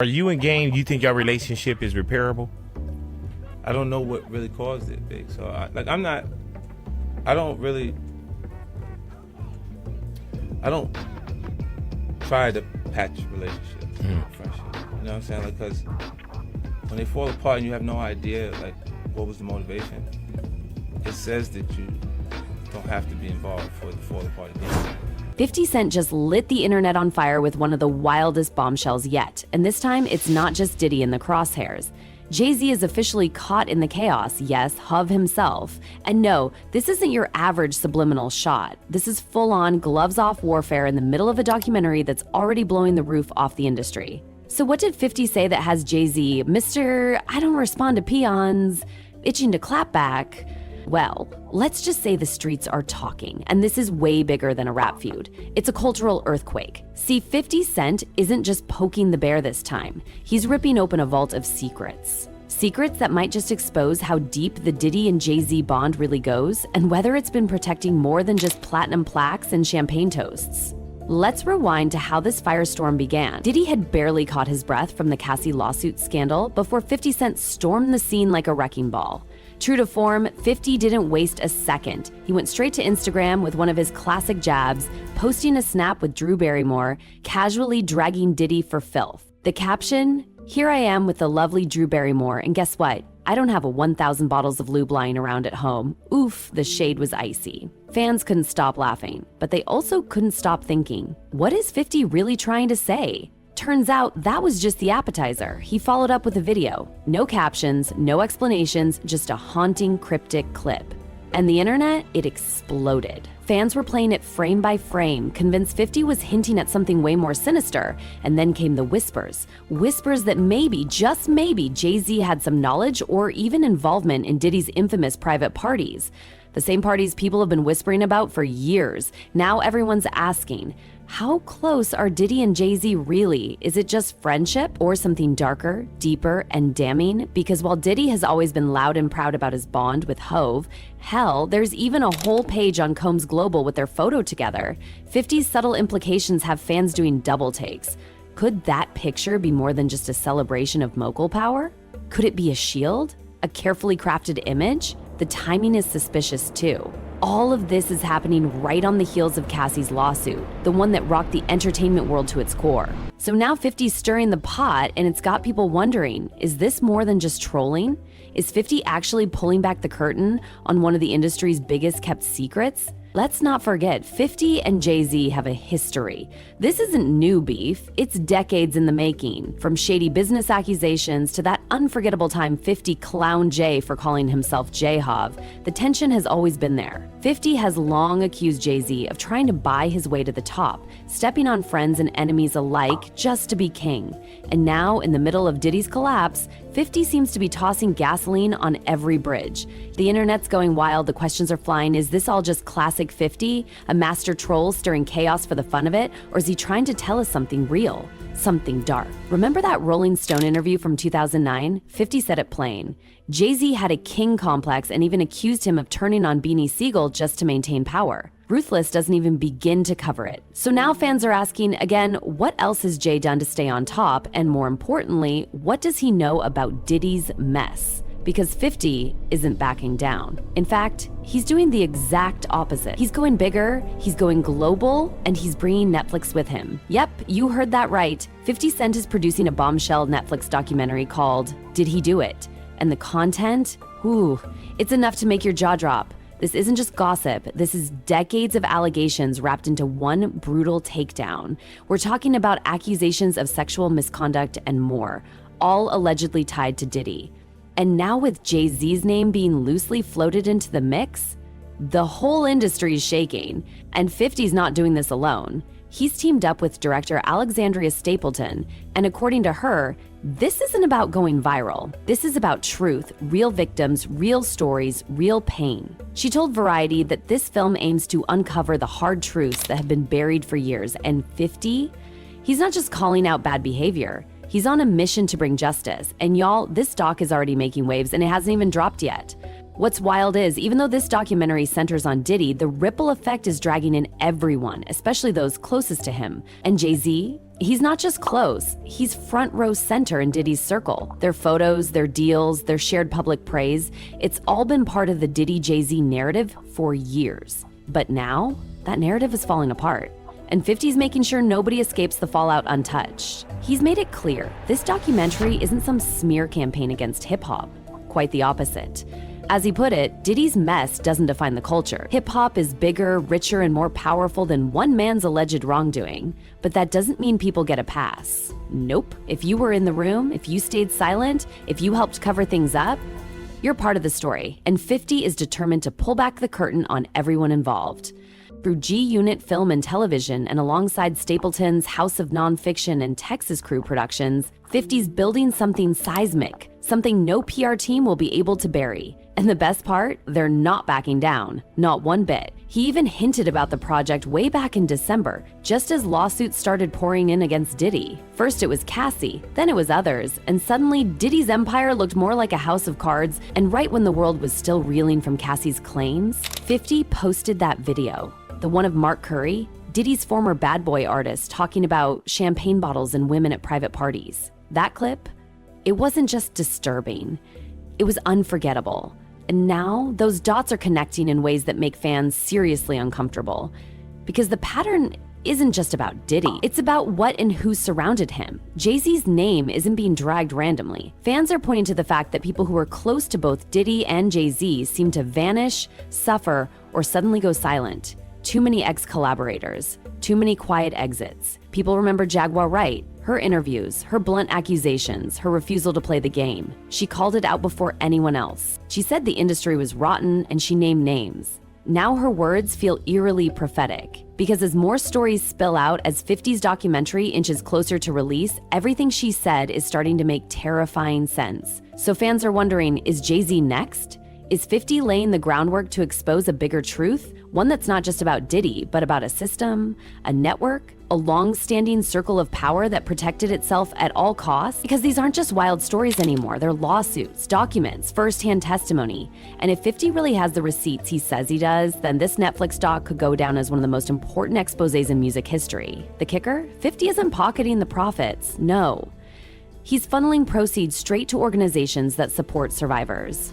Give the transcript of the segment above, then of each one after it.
Are you in game? You think your relationship is repairable? I don't know what really caused it, big. So I don't try to patch relationships, friendships. You know what I'm saying? Like, cause when they fall apart and you have no idea, like, what was the motivation? It says that you don't have to be involved for it to fall apart again. 50 Cent just lit the internet on fire with one of the wildest bombshells yet. And this time, it's not just Diddy in the crosshairs. Jay-Z is officially caught in the chaos, yes, Hov himself. And no, this isn't your average subliminal shot. This is full-on, gloves-off warfare in the middle of a documentary that's already blowing the roof off the industry. So what did 50 say that has Jay-Z, Mr. I don't respond to peons, itching to clap back? Well, let's just say the streets are talking, and this is way bigger than a rap feud. It's a cultural earthquake. See, 50 Cent isn't just poking the bear this time. He's ripping open a vault of secrets. Secrets that might just expose how deep the Diddy and Jay-Z bond really goes, and whether it's been protecting more than just platinum plaques and champagne toasts. Let's rewind to how this firestorm began. Diddy had barely caught his breath from the Cassie lawsuit scandal before 50 Cent stormed the scene like a wrecking ball. True to form, 50 didn't waste a second. He went straight to Instagram with one of his classic jabs, posting a snap with Drew Barrymore, casually dragging Diddy for filth. The caption, "Here I am with the lovely Drew Barrymore, and guess what? I don't have a 1,000 bottles of lube lying around at home." Oof, the shade was icy. Fans couldn't stop laughing, but they also couldn't stop thinking, what is 50 really trying to say? Turns out that was just the appetizer. He followed up with a video. No captions, no explanations, just a haunting, cryptic clip. And the internet, it exploded. Fans were playing it frame by frame, convinced 50 was hinting at something way more sinister. And then came the whispers. Whispers that maybe, just maybe, Jay-Z had some knowledge or even involvement in Diddy's infamous private parties. The same parties people have been whispering about for years. Now everyone's asking, how close are Diddy and Jay-Z really? Is it just friendship or something darker, deeper, and damning? Because while Diddy has always been loud and proud about his bond with Hov, hell, there's even a whole page on Combs Global with their photo together. 50's subtle implications have fans doing double takes. Could that picture be more than just a celebration of mogul power? Could it be a shield? A carefully crafted image? The timing is suspicious too. All of this is happening right on the heels of Cassie's lawsuit, the one that rocked the entertainment world to its core. So now 50's stirring the pot, and it's got people wondering, is this more than just trolling? Is 50 actually pulling back the curtain on one of the industry's biggest kept secrets? Let's not forget, 50 and Jay-Z have a history. This isn't new beef, it's decades in the making. From shady business accusations to that unforgettable time 50 clowned Jay for calling himself J-Hov, the tension has always been there. 50 has long accused Jay-Z of trying to buy his way to the top, stepping on friends and enemies alike just to be king. And now, in the middle of Diddy's collapse, 50 seems to be tossing gasoline on every bridge. The internet's going wild, the questions are flying. Is this all just classic 50? A master troll stirring chaos for the fun of it? Or is he trying to tell us something real? Something dark? Remember that Rolling Stone interview from 2009? 50 said it plain. Jay-Z had a king complex and even accused him of turning on Beanie Siegel just to maintain power. Ruthless doesn't even begin to cover it. So now fans are asking, again, what else has Jay done to stay on top? And more importantly, what does he know about Diddy's mess? Because 50 isn't backing down. In fact, he's doing the exact opposite. He's going bigger, he's going global, and he's bringing Netflix with him. Yep, you heard that right. 50 Cent is producing a bombshell Netflix documentary called Did He Do It? And the content, it's enough to make your jaw drop. This isn't just gossip, this is decades of allegations wrapped into one brutal takedown. We're talking about accusations of sexual misconduct and more, all allegedly tied to Diddy. And now with Jay-Z's name being loosely floated into the mix, the whole industry is shaking. And 50's not doing this alone. He's teamed up with director Alexandria Stapleton, and according to her, this isn't about going viral. This is about truth, real victims, real stories, real pain. She told Variety that this film aims to uncover the hard truths that have been buried for years, and 50? He's not just calling out bad behavior. He's on a mission to bring justice. And y'all, this doc is already making waves and it hasn't even dropped yet. What's wild is, even though this documentary centers on Diddy, the ripple effect is dragging in everyone, especially those closest to him. And Jay-Z? He's not just close, he's front row center in Diddy's circle. Their photos, their deals, their shared public praise, it's all been part of the Diddy Jay-Z narrative for years. But now, that narrative is falling apart. And 50's making sure nobody escapes the fallout untouched. He's made it clear, this documentary isn't some smear campaign against hip-hop. Quite the opposite. As he put it, Diddy's mess doesn't define the culture. Hip-hop is bigger, richer, and more powerful than one man's alleged wrongdoing. But that doesn't mean people get a pass. Nope. If you were in the room, if you stayed silent, if you helped cover things up, you're part of the story. And 50 is determined to pull back the curtain on everyone involved. Through G-Unit Film and Television and alongside Stapleton's House of Nonfiction and Texas Crew Productions, 50's building something seismic, something no PR team will be able to bury. And the best part, they're not backing down, not one bit. He even hinted about the project way back in December, just as lawsuits started pouring in against Diddy. First it was Cassie, then it was others, and suddenly Diddy's empire looked more like a house of cards, and right when the world was still reeling from Cassie's claims, 50 posted that video. The one of Mark Curry, Diddy's former bad boy artist, talking about champagne bottles and women at private parties. That clip, it wasn't just disturbing, it was unforgettable. And now, those dots are connecting in ways that make fans seriously uncomfortable. Because the pattern isn't just about Diddy, it's about what and who surrounded him. Jay-Z's name isn't being dragged randomly. Fans are pointing to the fact that people who are close to both Diddy and Jay-Z seem to vanish, suffer, or suddenly go silent. Too many ex-collaborators, too many quiet exits. People remember Jaguar Wright, her interviews, her blunt accusations, her refusal to play the game. She called it out before anyone else. She said the industry was rotten and she named names. Now her words feel eerily prophetic. Because as more stories spill out, as 50's documentary inches closer to release, everything she said is starting to make terrifying sense. So fans are wondering, is Jay-Z next? Is 50 laying the groundwork to expose a bigger truth? One that's not just about Diddy, but about a system, a network, a long-standing circle of power that protected itself at all costs? Because these aren't just wild stories anymore. They're lawsuits, documents, first-hand testimony. And if 50 really has the receipts he says he does, then this Netflix doc could go down as one of the most important exposés in music history. The kicker? 50 isn't pocketing the profits. No. He's funneling proceeds straight to organizations that support survivors.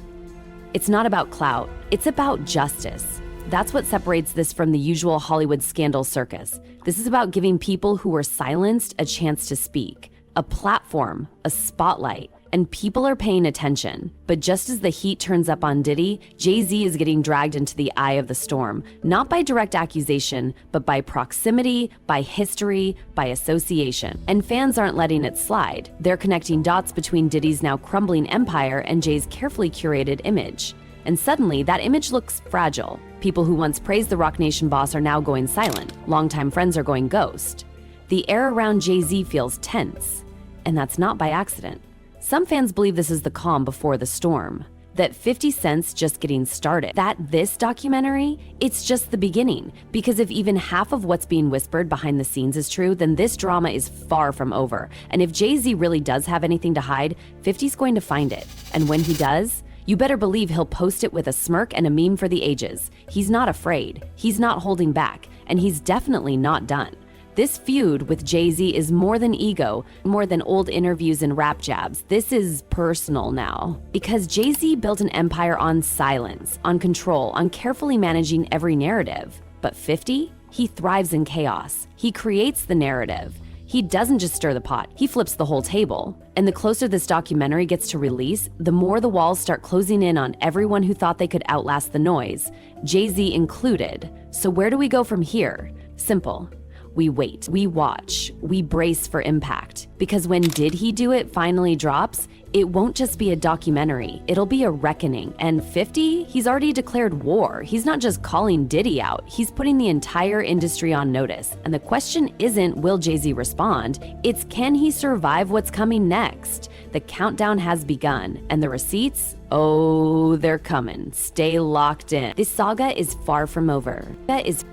It's not about clout, it's about justice. That's what separates this from the usual Hollywood scandal circus. This is about giving people who were silenced a chance to speak, a platform, a spotlight, and people are paying attention. But just as the heat turns up on Diddy, Jay-Z is getting dragged into the eye of the storm, not by direct accusation, but by proximity, by history, by association. And fans aren't letting it slide. They're connecting dots between Diddy's now crumbling empire and Jay's carefully curated image. And suddenly, that image looks fragile. People who once praised the Roc Nation boss are now going silent. Longtime friends are going ghost. The air around Jay-Z feels tense. And that's not by accident. Some fans believe this is the calm before the storm. That 50 Cent's just getting started. That this documentary, it's just the beginning. Because if even half of what's being whispered behind the scenes is true, then this drama is far from over. And if Jay-Z really does have anything to hide, 50's going to find it. And when he does, you better believe he'll post it with a smirk and a meme for the ages. He's not afraid, he's not holding back, and he's definitely not done. This feud with Jay-Z is more than ego, more than old interviews and rap jabs. This is personal now. Because Jay-Z built an empire on silence, on control, on carefully managing every narrative. But 50? He thrives in chaos. He creates the narrative. He doesn't just stir the pot, he flips the whole table. And the closer this documentary gets to release, the more the walls start closing in on everyone who thought they could outlast the noise, Jay-Z included. So where do we go from here? Simple. We wait, we watch, we brace for impact. Because when Did He Do It finally drops, it won't just be a documentary, it'll be a reckoning. And 50, he's already declared war. He's not just calling Diddy out, he's putting the entire industry on notice. And the question isn't, will Jay-Z respond? It's, can he survive what's coming next? The countdown has begun, and the receipts? Oh, they're coming. Stay locked in. This saga is far from over. That is